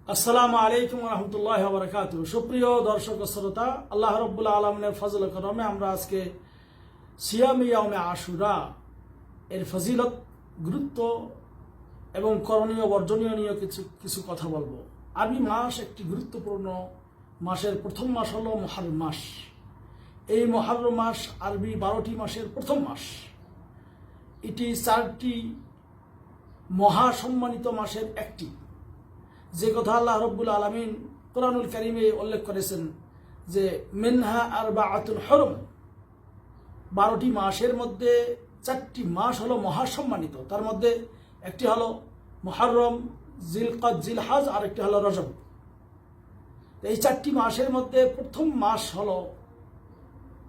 আসসালামু আলাইকুম রহমতুল্লাহ বরকাত। সুপ্রিয় দর্শক শ্রোতা, আল্লাহ রব্বুল আলমিনের ফজল করমে আমরা আজকে সিয়াম ইয়াউমে আশুরা এর ফজিলত, গুরুত্ব এবং করণীয় বর্জনীয় নিয়ে কিছু কথা বলবো। আরবি মাস একটি গুরুত্বপূর্ণ মাসের প্রথম মাস হলো মুহররম মাস। এই মুহররম মাস আরবি 12টি মাসের প্রথম মাস। এটি 4টি মহাসম্মানিত মাসের একটি, যে কথা আল্লাহ রব্বুল আলমিন কোরআনুল কারিমে উল্লেখ করেছেন যে মিনহা আরবাআতুন হুরুম, 12টি মাসের মধ্যে 4টি মাস হলো মহাসম্মানিত। তার মধ্যে একটি হলো মুহররম, জিলকাদ, জিলহজ, আর একটি হলো রজব। এই 4টি মাসের মধ্যে প্রথম মাস হলো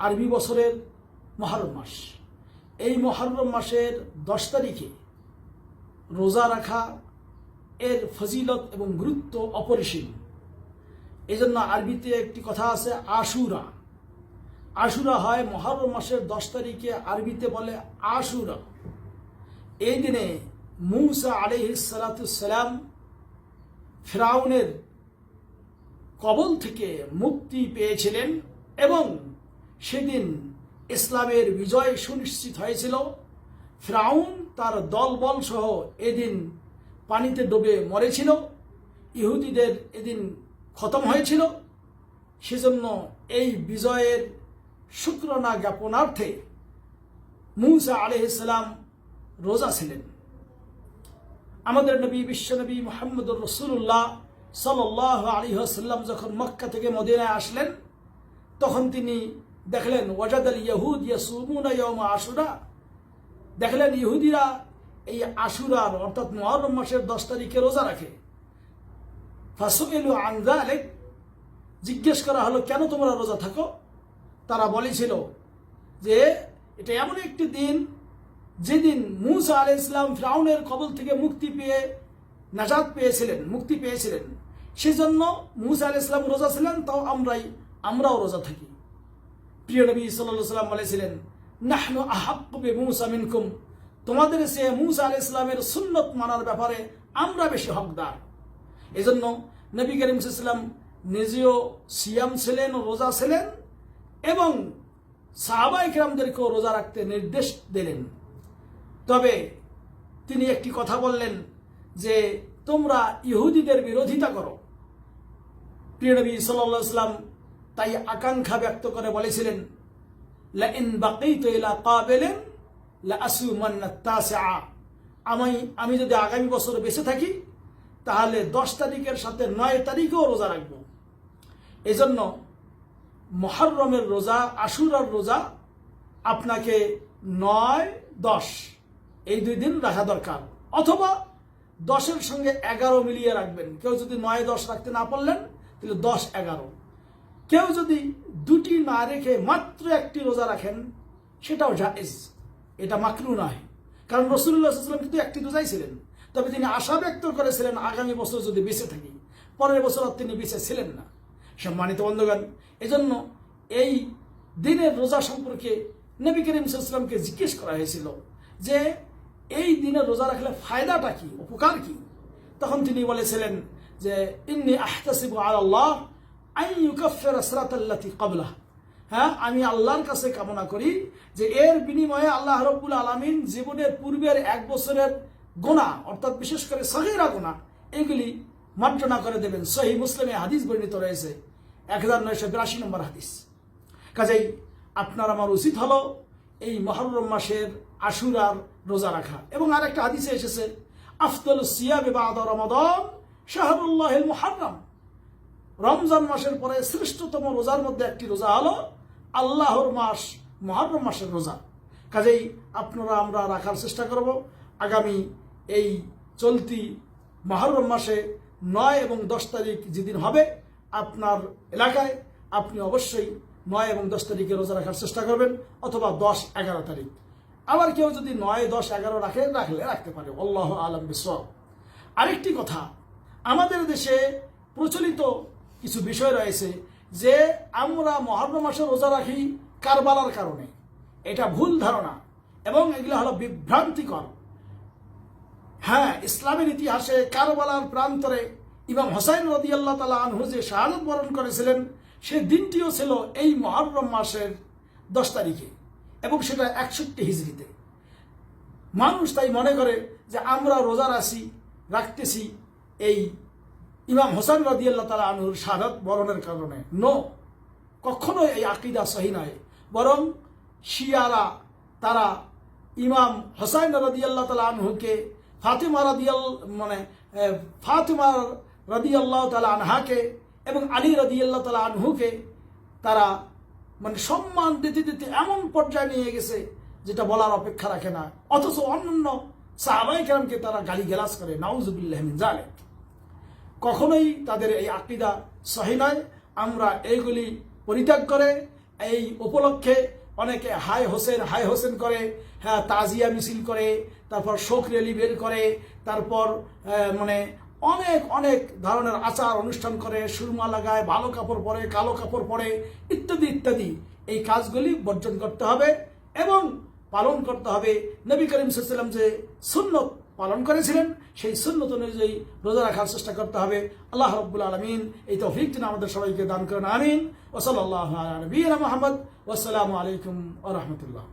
আরবি বছরের মুহররম মাস। এই মুহররম মাসের 10 তারিখে রোজা রাখা এর ফজিলত এবং গুরুত্ব অপরিসীম। এই জন্য আরবিতে একটি কথা আছে আশুরা। আশুরা হয় মুহররম মাসের 10 তারিখে, আরবিতে বলে আশুরা। এই দিনে মূসা আলাইহিস সালাম ফিরআউনের কবল থেকে মুক্তি পেয়েছিলেন এবং সেদিন ইসলামের বিজয় সুনিশ্চিত হয়েছিল। ফিরআউন তার দলবল সহ এদিন পানিতে ডুবে মরেছিল। ইহুদিদের এদিন খতম হয়েছিল। সেজন্য এই বিজয়ের শুকরানা জ্ঞাপনার্থে মূসা আলাইহিস সালাম রোজা ছিলেন। আমাদের নবী, বিশ্বনবী মুহাম্মদুর রাসূলুল্লাহ সাল্লাল্লাহু আলাইহি ওয়াসাল্লাম যখন মক্কা থেকে মদিনায় আসলেন, তখন তিনি দেখলেন ওয়াজাদাল ইয়াহুদ ইয়াসুমুনা ইয়াউমা আশুরা। দেখলেন ইহুদিরা এই আশুরার অর্থাৎ মুহররম মাসের 10 তারিখে রোজা রাখে। ফাসুইলু আন যালিক, জিজ্ঞেস করা হলো কেন তোমরা রোজা থাকো? তারা বলেছিল যে এটা এমন একটি দিন যেদিন মূসা আলাইহিস সালাম ফিরআউনের কবল থেকে মুক্তি পেয়েছিলেন। সেজন্য মূসা আলাইহিস সালাম রোজা ছিলেন, তাও আমরাও রোজা থাকি। প্রিয় নবী সাল্লাল্লাহু আলাইহি ওয়াসাল্লাম বলেছিলেন নাহনু আহাক্কু বিমূসা মিনকুম, তোমাদের সে মূসা আলাইহিস সালামের সুন্নত মানার ব্যাপারে আমরা বেশি হকদার। এজন্য নবী করিম সাল্লাল্লাহু আলাইহি ওয়াসাল্লাম নিজেও সিয়াম ছিলেন, রোজা ছিলেন এবং সাহাবায়ে কিরামদেরকেও রোজা রাখতে নির্দেশ দিলেন। তবে তিনি একটি কথা বললেন যে তোমরা ইহুদিদের বিরোধিতা করো। প্রিয় নবী সাল্লাল্লাহু আলাইহি ওয়াসাল্লাম তাই আকাঙ্ক্ষা ব্যক্ত করে বলেছিলেন লা ইন বাকিতু ইলা কাবিলিন লা আসুমান্না তাসিআ, আমি যদি আগামী বছর বেঁচে থাকি তাহলে 10 তারিখের সাথে 9 তারিখেও রোজা রাখব। এজন্য মুহররমের রোজা, আশুরার রোজা আপনাকে 9, 10 এই 2 দিন রাখা দরকার, অথবা 10-এর সঙ্গে 11 মিলিয়ে রাখবেন। কেউ যদি 9, 10 রাখতে না পারলেন তাহলে 10, 11। কেউ যদি 2টি না রেখে মাত্র একটি রোজা রাখেন সেটাও জায়েজ, এটা মাকরু নয়। কারণ রাসূলুল্লাহ সাল্লাল্লাহু আলাইহি ওয়াসাল্লাম কিন্তু একটি রোজাই ছিলেন। তবে তিনি আশা ব্যক্ত করেছিলেন আগামী বছর যদি বেঁচে থাকি। পরের বছর তিনি বেঁচে ছিলেন না। সম্মানিত বন্ধুগণ, এজন্য এই দিনের রোজা সম্পর্কে নবী করিম সাল্লাল্লাহু আলাইহি ওয়াসাল্লামকে জিজ্ঞেস করা হয়েছিল যে এই দিনের রোজা রাখলে ফায়দাটা কি, উপকার কি? তখন তিনি বলেছিলেন যে ইন্নী আহতাসিবু আলাল্লাহ আন ইউকাফিরা সালাতাল্লাতী ক্বাবলাহ। হ্যাঁ, আমি আল্লাহর কাছে কামনা করি যে এর বিনিময়ে আল্লাহ রাব্বুল আলামিন জীবনের পূর্বের 1 বছরের গুনাহ, অর্থাৎ বিশেষ করে সগীরা গুনাহ, এগুলি মার্জনা করে দেবেন। সহিহ মুসলিমে হাদিস বর্ণিত রয়েছে, 1982 নম্বর হাদিস। কাজেই আপনার আমার উচিত হলো এই মুহররম মাসের আশুরার রোজা রাখা। এবং আরেকটা হাদিসে এসেছে আফদালুস সিয়ামি বা'দা রমাদান শাহরুল্লাহিল মুহররম, রমজান মাসের পরে শ্রেষ্ঠতম রোজার মধ্যে একটি রোজা হলো আল্লাহর মাস মুহররম মাসের রোজা। কাজেই আমরা রাখার চেষ্টা করব। আগামী এই চলতি মুহররম মাসে 9 এবং 10 তারিখ যেদিন হবে আপনার এলাকায়, আপনি অবশ্যই 9 এবং 10 তারিখে রোজা রাখার চেষ্টা করবেন, অথবা 10, 11 তারিখ। আবার কেউ যদি 9, 10, 11 রাখতে পারে, আল্লাহু আ'লাম বিসওয়াব। আরেকটি কথা, আমাদের দেশে প্রচলিত কিছু বিষয় রয়েছে যে আমরা মুহররম মাসে রোজা রাখি কারবালার কারণে। এটা ভুল ধারণা এবং এগুলো হলো বিভ্রান্তিকর। হ্যাঁ, ইসলামের ইতিহাসে কারবালার প্রান্তরে ইমাম হোসাইন রাদিয়াল্লাহু তাআলা আনহু যে শাহাদাত বরণ করেছিলেন সেই দিনটিও ছিল এই মুহররম মাসের 10 তারিখে, এবং সেটা 61 হিজরিতে। মানুষ তাই মনে করে যে আমরা রোজা রাখতেছি এই ইমাম হোসেন রাদিয়াল্লাহু তাআলা আনহুর শাহাদাত বরণের কারণে। কখনো এই আকীদা সহি নয়, বরং শিয়ারা তারা ইমাম হোসেন রাদিয়াল্লাহু তাআলা আনহুকে ফাতিমা রাদিয়াল্লাহু তাআলা আনহাকে এবং আলী রাদিয়াল্লাহু তাআলা আনহুকে তারা সম্মান দিতে দিতে এমন পর্যায়ে নিয়ে গেছে যেটা বলার অপেক্ষা রাখে না, অথচ অন্যান্য সাহাবায়ে কেরামকে তারা গালিগালাজ করে। নাউযুবিল্লাহি মিন যালিক। কখনোই তাদের এই আকীদা সহি নয়। আমরা এইগুলি পরিত্যাগ করে এই উপলক্ষে অনেকে হাই হোসেন করে, হ্যাঁ, তাজিয়া মিছিল করে, তারপর শোক র্যালি বের করে, তারপর অনেক অনেক ধরনের আচার অনুষ্ঠান করে, সুরমা লাগায়, ভালো কাপড় পরে, কালো কাপড় পরে, ইত্যাদি ইত্যাদি। এই কাজগুলি বর্জন করতে হবে এবং পালন করতে হবে। নবী করিম সাল্লাল্লাহু আলাইহি ওয়াসাল্লাম যে সুন্নত পালন করেছিলেন সেই সুন্নত অনুযায়ী রোজা রাখার চেষ্টা করতে হবে। আল্লাহ রাব্বুল আলামিন এই তৌফিক যেন আমাদের সবাইকে দান করেন। আমিন। ওয়া সাল্লাল্লাহু আলা নবিয়িনা মুহাম্মদ ওয়া আসসালামু আলাইকুম ওয়া রাহমাতুল্লাহ।